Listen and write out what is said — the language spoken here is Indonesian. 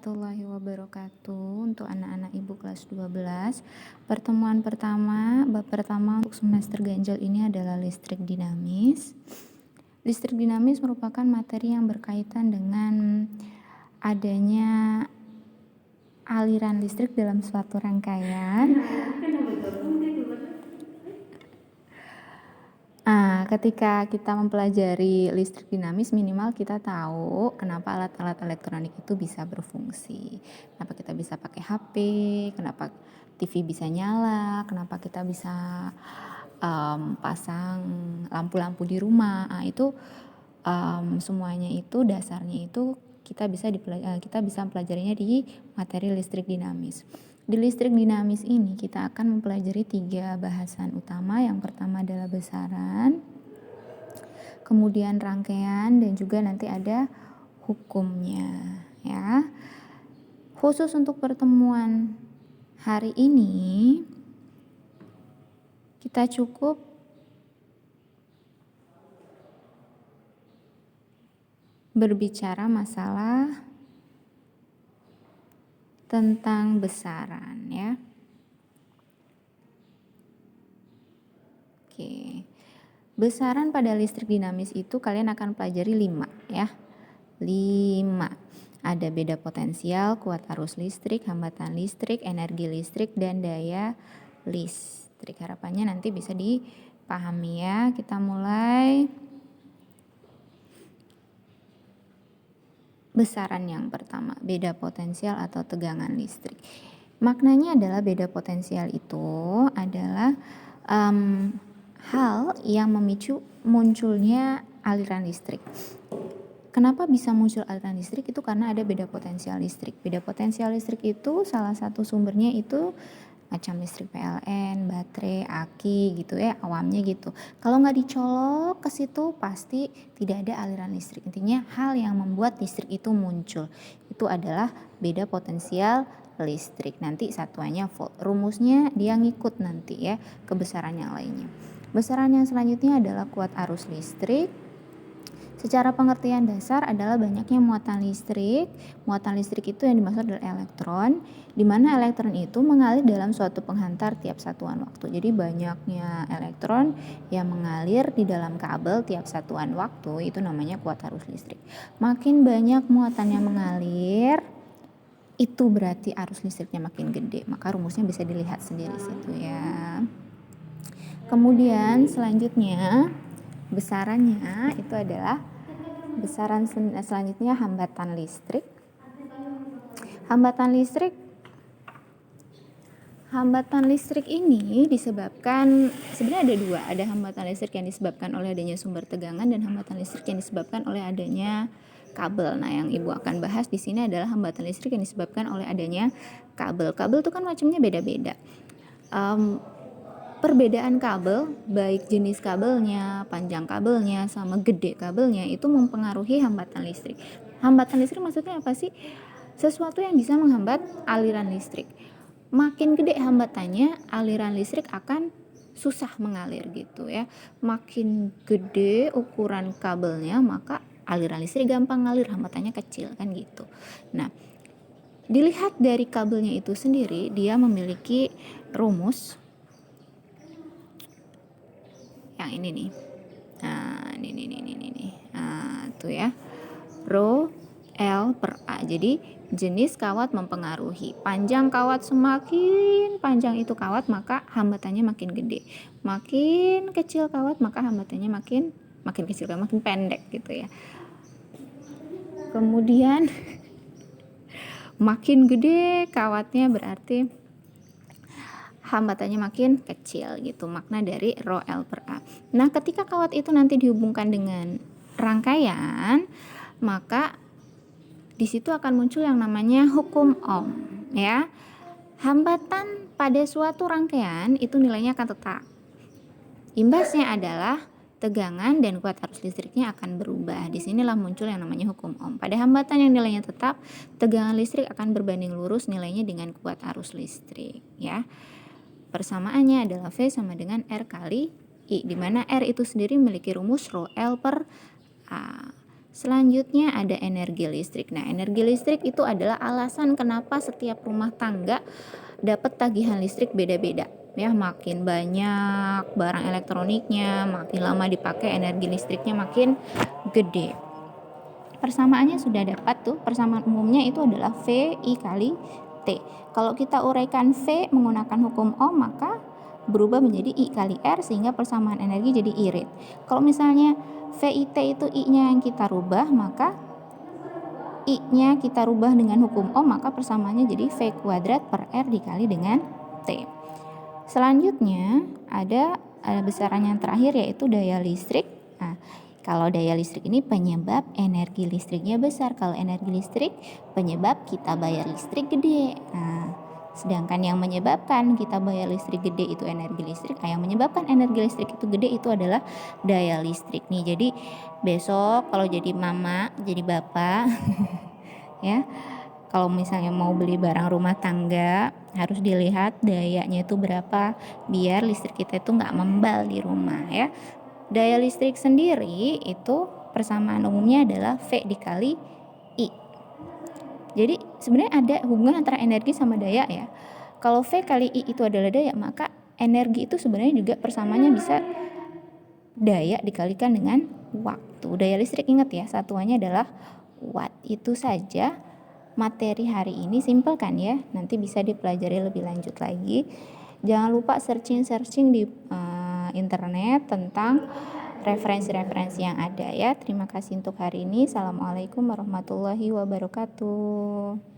warahmatullahi wabarakatuh. Untuk anak-anak Ibu kelas 12, pertemuan pertama, bab pertama untuk semester ganjil ini adalah listrik dinamis. Listrik dinamis merupakan materi yang berkaitan dengan adanya aliran listrik dalam suatu rangkaian. Ketika kita mempelajari listrik dinamis, minimal kita tahu kenapa alat-alat elektronik itu bisa berfungsi. Kenapa kita bisa pakai HP, kenapa TV bisa nyala, kenapa kita bisa pasang lampu-lampu di rumah. Itu semuanya itu dasarnya itu kita bisa mempelajarinya di materi listrik dinamis. Di listrik dinamis ini kita akan mempelajari 3 bahasan utama. Yang pertama adalah besaran, kemudian rangkaian, dan juga nanti ada hukumnya, ya. Khusus untuk pertemuan hari ini kita cukup berbicara masalah tentang besaran, ya. Oke. Besaran pada listrik dinamis itu kalian akan pelajari 5, ya. 5. Ada beda potensial, kuat arus listrik, hambatan listrik, energi listrik, dan daya listrik. Harapannya nanti bisa dipahami, ya. Kita mulai. Besaran yang pertama, beda potensial atau tegangan listrik. Maknanya adalah beda potensial itu adalah hal yang memicu munculnya aliran listrik. Kenapa bisa muncul aliran listrik? Itu karena ada beda potensial listrik. Beda potensial listrik itu salah satu sumbernya itu macam listrik PLN, baterai, aki gitu ya, awamnya gitu. Kalau nggak dicolok ke situ pasti tidak ada aliran listrik. Intinya hal yang membuat listrik itu muncul itu adalah beda potensial listrik. Nanti satuannya volt. Rumusnya dia ngikut nanti ya ke besaran yang lainnya. Besaran yang selanjutnya adalah kuat arus listrik. Secara pengertian dasar adalah banyaknya muatan listrik. Muatan listrik itu yang dimaksud adalah elektron, di mana elektron itu mengalir dalam suatu penghantar tiap satuan waktu. Jadi banyaknya elektron yang mengalir di dalam kabel tiap satuan waktu itu namanya kuat arus listrik. Makin banyak muatan yang mengalir, itu berarti arus listriknya makin gede. Maka rumusnya bisa dilihat sendiri situ ya. Kemudian selanjutnya besarannya itu adalah besaran selanjutnya hambatan listrik. Hambatan listrik ini disebabkan, sebenarnya ada 2, ada hambatan listrik yang disebabkan oleh adanya sumber tegangan dan hambatan listrik yang disebabkan oleh adanya kabel. Nah, yang Ibu akan bahas di sini adalah hambatan listrik yang disebabkan oleh adanya kabel. Kabel itu kan macamnya beda-beda. Perbedaan kabel, baik jenis kabelnya, panjang kabelnya, sama gede kabelnya itu mempengaruhi hambatan listrik. Hambatan listrik maksudnya apa sih? Sesuatu yang bisa menghambat aliran listrik. Makin gede hambatannya, aliran listrik akan susah mengalir gitu ya. Makin gede ukuran kabelnya, maka aliran listrik gampang ngalir, hambatannya kecil kan gitu. Nah, dilihat dari kabelnya itu sendiri, dia memiliki rumus yang ini nih. Nah, ini. Nah, tuh ya. Rho L per A. Jadi jenis kawat mempengaruhi. Panjang kawat, semakin panjang itu kawat maka hambatannya makin gede. Makin kecil kawat maka hambatannya makin kecil, makin pendek gitu ya. Kemudian makin gede kawatnya berarti hambatannya makin kecil gitu, makna dari Rho L per A. Nah, ketika kawat itu nanti dihubungkan dengan rangkaian, maka di situ akan muncul yang namanya hukum Ohm, ya. Hambatan pada suatu rangkaian itu nilainya akan tetap. Imbasnya adalah tegangan dan kuat arus listriknya akan berubah. Disinilah muncul yang namanya hukum Ohm. Pada hambatan yang nilainya tetap, tegangan listrik akan berbanding lurus nilainya dengan kuat arus listrik, ya. Persamaannya adalah V sama dengan R kali I, di mana R itu sendiri memiliki rumus Rho L per A. Selanjutnya ada energi listrik. Nah, energi listrik itu adalah alasan kenapa setiap rumah tangga dapat tagihan listrik beda-beda. Ya, makin banyak barang elektroniknya, makin lama dipakai energi listriknya makin gede. Persamaannya sudah dapat tuh, persamaan umumnya itu adalah V I kali T. Kalau kita uraikan V menggunakan hukum Ohm, maka berubah menjadi I kali R sehingga persamaan energi jadi irit. Kalau misalnya VIT itu I-nya yang kita rubah, maka I-nya kita rubah dengan hukum Ohm, maka persamaannya jadi V kuadrat per R dikali dengan T. Selanjutnya ada besaran yang terakhir yaitu daya listrik. Nah, kalau daya listrik ini penyebab energi listriknya besar. Kalau energi listrik penyebab kita bayar listrik gede. Nah, sedangkan yang menyebabkan kita bayar listrik gede itu energi listrik. Yang menyebabkan energi listrik itu gede itu adalah daya listrik nih. Jadi besok kalau jadi mama, jadi bapak ya, kalau misalnya mau beli barang rumah tangga harus dilihat dayanya itu berapa biar listrik kita itu nggak membal di rumah ya. Daya listrik sendiri itu persamaan umumnya adalah V dikali I. Jadi sebenarnya ada hubungan antara energi sama daya ya. Kalau V kali I itu adalah daya, maka energi itu sebenarnya juga persamaannya bisa daya dikalikan dengan waktu. Daya listrik ingat ya, satuannya adalah watt. Itu saja materi hari ini, simpel kan ya. Nanti bisa dipelajari lebih lanjut lagi. Jangan lupa searching di internet tentang referensi-referensi yang ada ya. Terima kasih untuk hari ini. Assalamualaikum warahmatullahi wabarakatuh.